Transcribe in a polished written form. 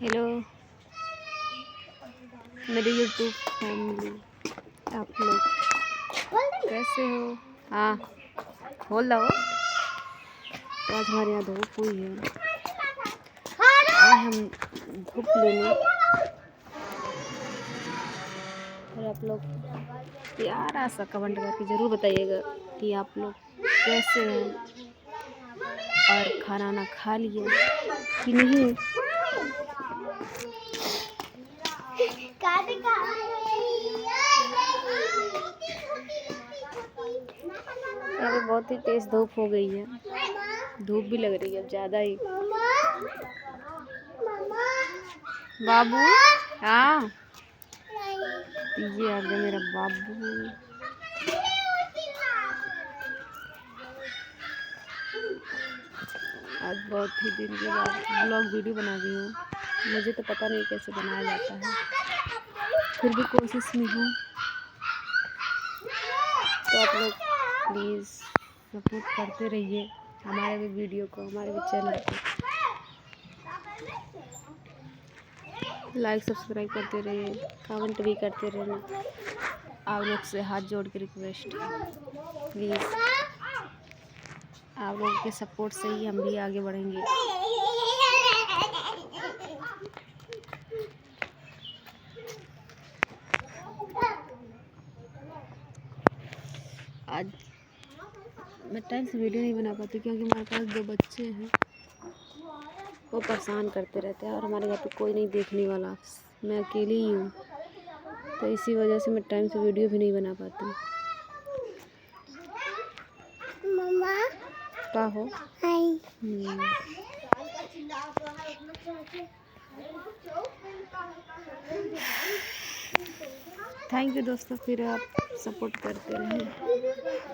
Hello मेरे YouTube family, आप लोग कैसे हो? हाँ खोल दो। तो आज हमारे यहाँ धूप हुई है, आए हम धूप लेने। और आप लोग प्यारा सा कमेंट करके ज़रूर बताइएगा कि आप लोग कैसे हैं और खाना ना खा लिया कि नहीं। यहाँ पे बहुत ही तेज धूप हो गई है, धूप भी लग रही है अब ज़्यादा ही। बाबू हाँ, ये आ गया मेरा बाबू। आज बहुत ही दिन के बाद ब्लॉग वीडियो बना रही हूँ। मुझे तो पता नहीं कैसे बनाया जाता है, फिर भी कोशिश में हूँ। तो आप लोग प्लीज़ सपोर्ट करते रहिए हमारे भी वीडियो को, हमारे भी चैनल को। लाइक सब्सक्राइब करते रहिए, कमेंट भी करते रहना। आप लोग से हाथ जोड़ के रिक्वेस्ट है, प्लीज़ आप लोगों के सपोर्ट से ही हम भी आगे बढ़ेंगे। आज मैं टाइम से वीडियो नहीं बना पाती क्योंकि हमारे पास 2 बच्चे हैं, वो परेशान करते रहते हैं और हमारे घर पे कोई नहीं देखने वाला, मैं अकेली ही हूँ। तो इसी वजह से मैं टाइम से वीडियो भी नहीं बना पाती। मम्मा का हो थैंक यू दोस्तों, फिर आप सपोर्ट करते रहें।